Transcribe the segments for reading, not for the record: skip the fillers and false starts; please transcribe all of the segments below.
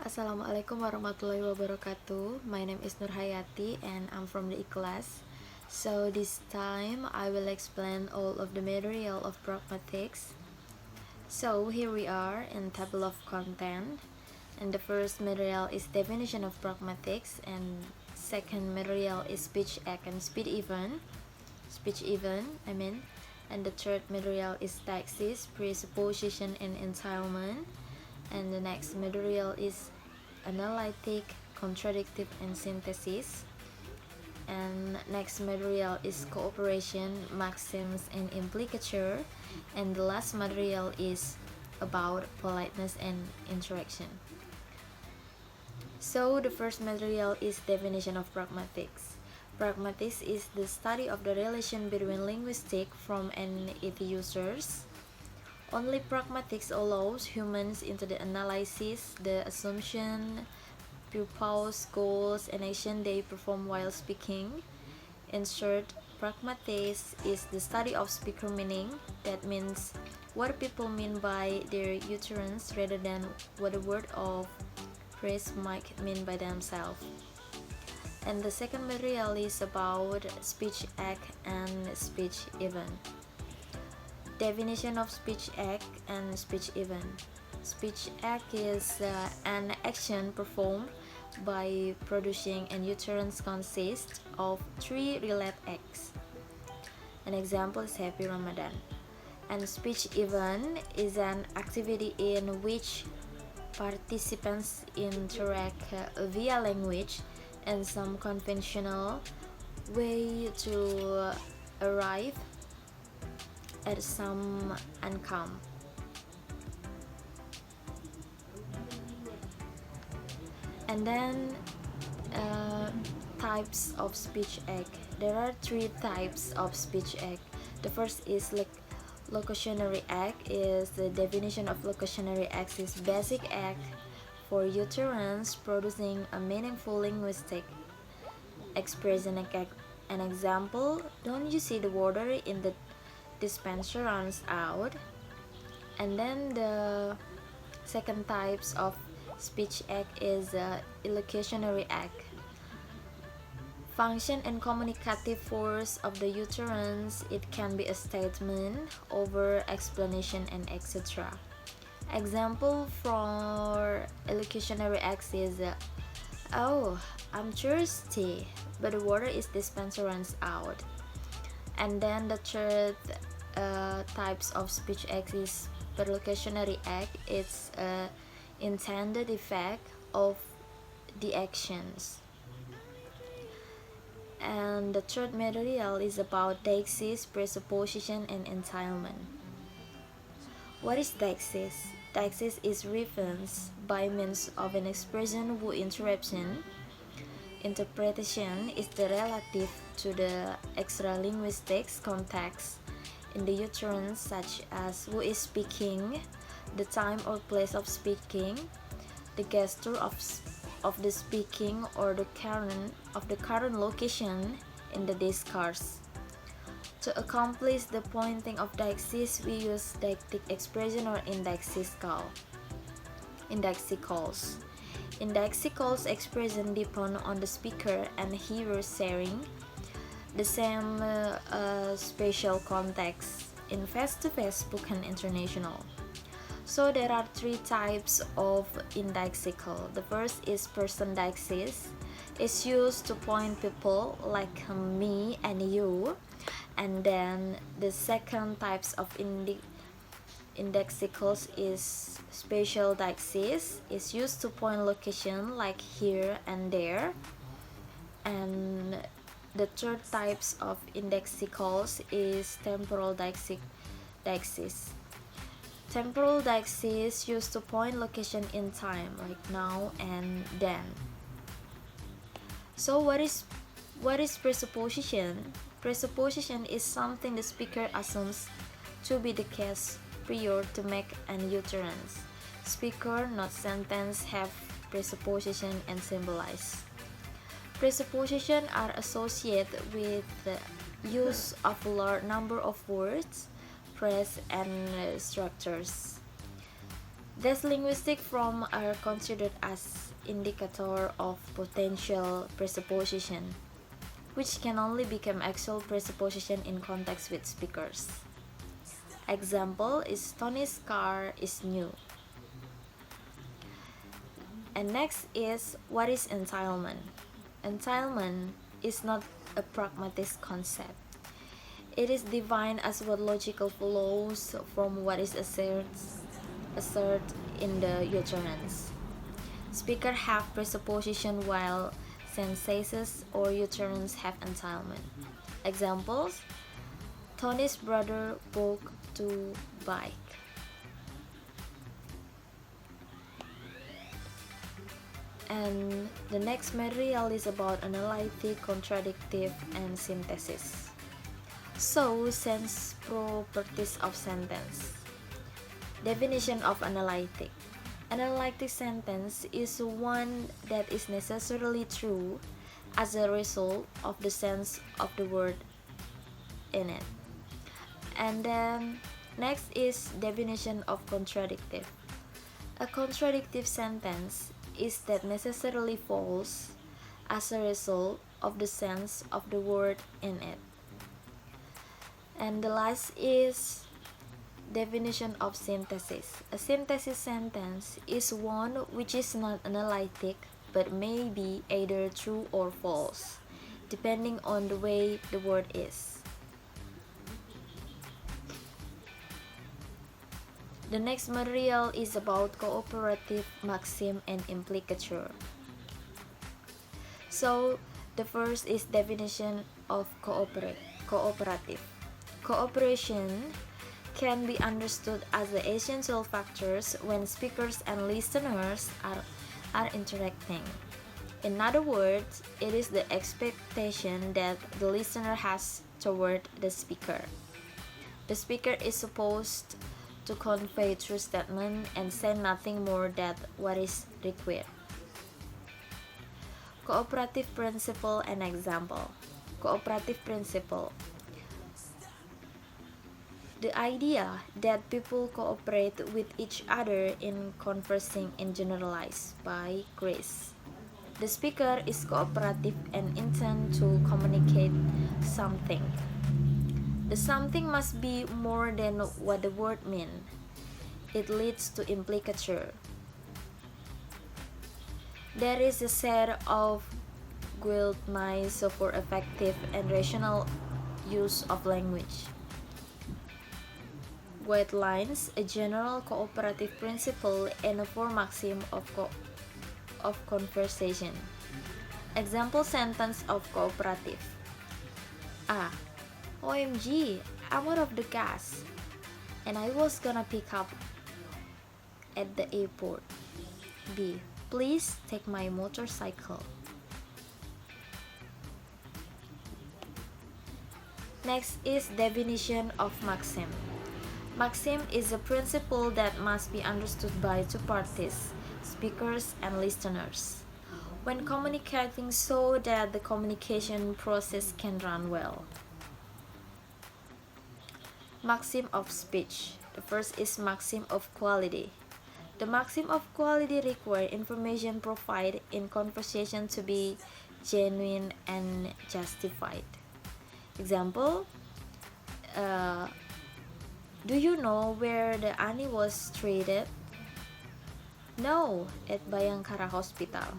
Assalamualaikum warahmatullahi wabarakatuh. My name is Nurhayati and I'm from the class. So this time I will explain all of the material of pragmatics. So here we are in table of content, and the first material is definition of pragmatics, and second material is speech act and speech event, and the third material is taxis, presupposition and entailment, and the next material is analytic, contradictive and synthesis, and next material is cooperation, maxims and implicature, and the last material is about politeness and interaction. So the first material is definition of pragmatics. Pragmatics is the study of the relation between linguistic form and its users. Only pragmatics allows humans into the analysis, the assumption, purpose, goals, and action they perform while speaking. In short, pragmatics is the study of speaker meaning. That means what people mean by their utterance rather than what a word of phrase might mean by themselves. And the second material is about speech act and speech event. Definition of speech act and speech event. Speech act is an action performed by producing an utterance consists of three related acts. An example is Happy Ramadan. And speech event is an activity in which participants interact via language and some conventional way to arrive at some outcome. And then types of speech act. There are three types of speech act. The first is locutionary act. Is the definition of locutionary act is basic act for utterance producing a meaningful linguistic expression. An example: don't you see the water in the dispenser runs out? And then the second types of speech act is illocutionary act. Function and communicative force of the utterance. It can be a statement, over explanation, and etc. Example for illocutionary acts is oh, I'm thirsty, but the water is dispenser runs out. And then the third types of speech act is perlocutionary act. It's intended effect of the actions. And the third material is about deixis, presupposition, and entailment. What is deixis? Deixis is reference by means of an expression whose interpretation is the relative to the extra-linguistic context in the utterance, such as who is speaking, the time or place of speaking, the gesture of the speaking, or the current location in the discourse. To accomplish the pointing of deixis, we use deictic expression or indexicals. Indexicals expression depend on the speaker and hearer sharing the same spatial context in face-to-face spoken international. So there are three types of indexical. The first is person deixis. It's used to point people like me and you. And then the second types of indexicals is spatial deixis. It's used to point location like here and there. And the third types of indexicals is temporal deixis. Temporal deixis used to point location in time, like now and then. So what is presupposition? Presupposition is something the speaker assumes to be the case prior to make an utterance. Speaker, not sentence, have presupposition and symbolize. Presupposition are associated with the use of a large number of words, phrase, and structures. These linguistic forms are considered as indicator of potential presupposition, which can only become actual presupposition in context with speakers. Example is Tony's car is new. And next is, what is entitlement? Entitlement is not a pragmatic concept. It is defined as what logical follows from what is asserted in the utterance. Speakers have presupposition while sentences or utterance have entitlement. Examples: Tony's brother bought two bikes. And the next material is about analytic, contradictive, and synthesis. So, sense properties of sentence. Definition of analytic. Analytic sentence is one that is necessarily true as a result of the sense of the word in it. And then next is definition of contradictive. A contradictive sentence is that necessarily false as a result of the sense of the word in it. And the last is definition of synthesis. A synthesis sentence is one which is not analytic but may be either true or false, depending on the way the word is. The next material is about cooperative maxim and implicature. So, the first is definition of cooperative. Cooperation can be understood as the essential factors when speakers and listeners are interacting. In other words, it is the expectation that the listener has toward the speaker. The speaker is supposed to convey true statement and say nothing more than what is required. Cooperative principle and example. Cooperative principle. The idea that people cooperate with each other in conversing is generalized by Grace. The speaker is cooperative and intends to communicate something. The something must be more than what the word means. It leads to implicature. There is a set of guidelines for effective and rational use of language. Guidelines, a general cooperative principle, and a four maxim of conversation. Example sentence of cooperative. A. OMG, I'm out of the gas, and I was gonna pick up at the airport. B. Please take my motorcycle. Next is definition of maxim. Maxim is a principle that must be understood by two parties, speakers and listeners, when communicating so that the communication process can run well. Maxim of speech. The first is maxim of quality. The maxim of quality requires information provided in conversation to be genuine and justified. Example, do you know where the Ani was treated? No, at Bayangkara Hospital.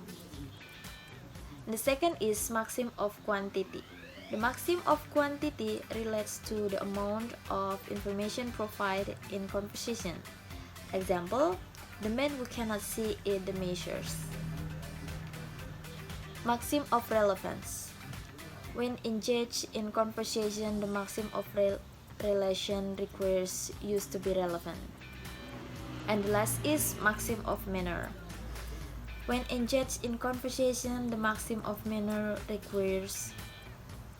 The second is maxim of quantity. The maxim of quantity relates to the amount of information provided in conversation. Example, the man who cannot see it the measures. Maxim of relevance. When engaged in conversation, the maxim of relation requires use to be relevant. And the last is maxim of manner. When engaged in conversation, the maxim of manner requires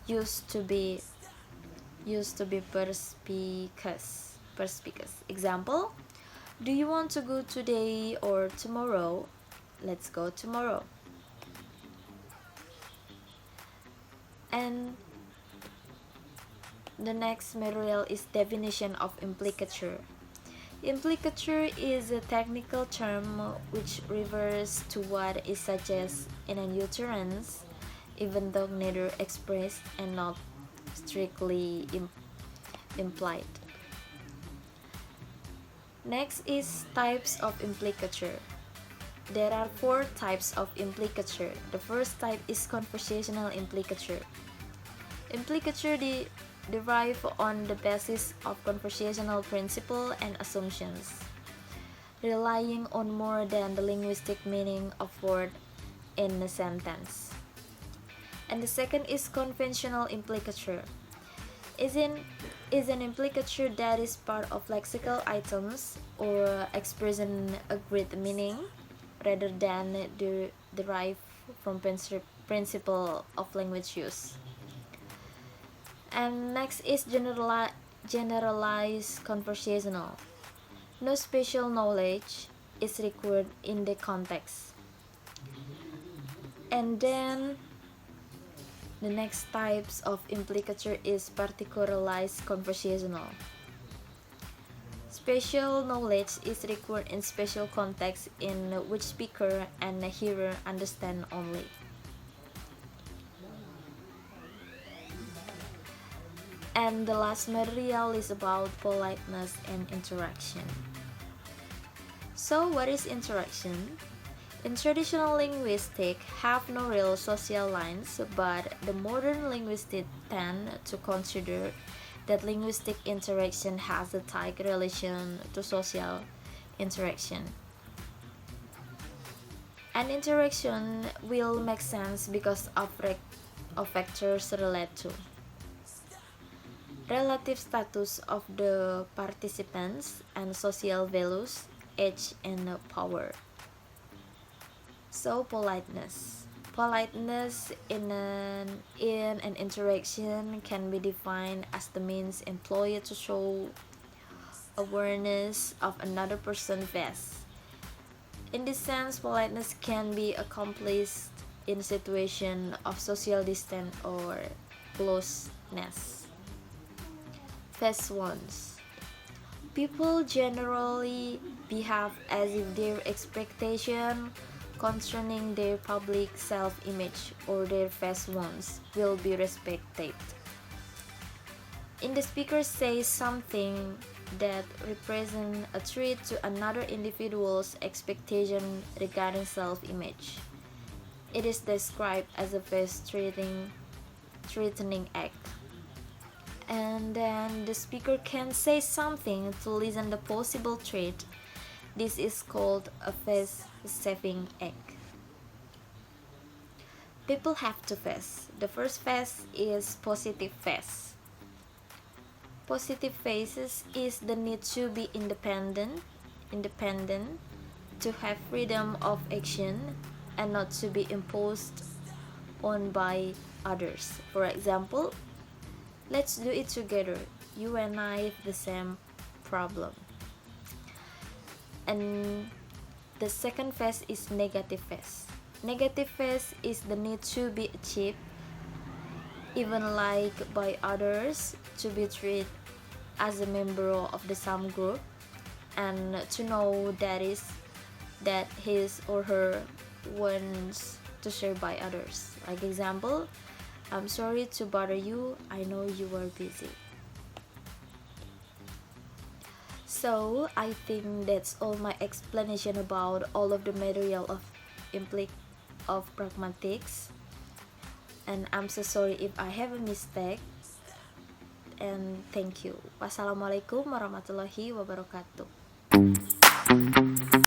used to be perspicacious. Example, do you want to go today or tomorrow? Let's go tomorrow. And the next material is definition of implicature. Implicature is a technical term which refers to what is suggested in an utterance, even though neither expressed and not strictly implied. Next is types of implicature. There are four types of implicature. The first type is conversational implicature. Implicature derive on the basis of conversational principle and assumptions, relying on more than the linguistic meaning of word in a sentence. And the second is conventional implicature. Is an implicature that is part of lexical items or expressing agreed meaning rather than derived from principle of language use. And next is generalized conversational. No special knowledge is required in the context. And then the next types of implicature is particularized conversational. Special knowledge is required in special context in which speaker and hearer understand only. And the last material is about politeness and interaction. So what is interaction? In traditional linguistics have no real social lines, but the modern linguists tend to consider that linguistic interaction has a tight relation to social interaction. An interaction will make sense because of factors related to relative status of the participants and social values, age, and power. So politeness. Politeness in an interaction can be defined as the means employed to show awareness of another person's views. In this sense, politeness can be accomplished in situation of social distance or closeness. Phase 1. People generally behave as if their expectation concerning their public self-image or their phase 1 will be respected. In the speaker says something that represents a threat to another individual's expectation regarding self-image. It is described as a face-threatening act. And then the speaker can say something to lessen the possible threat. This is called a face-saving act. People have two phases. The first phase is positive phase. Positive phases is the need to be independent, to have freedom of action, and not to be imposed on by others. For example, let's do it together. You and I have the same problem. And the second phase is negative phase. Negative phase is the need to be achieved, even like by others, to be treated as a member of the same group, and to know that his or her wants to share by others. Like example, I'm sorry to bother you, I know you are busy. So I think that's all my explanation about all of the material of pragmatics, and I'm so sorry if I have a mistake, and thank you. Wassalamualaikum warahmatullahi wabarakatuh.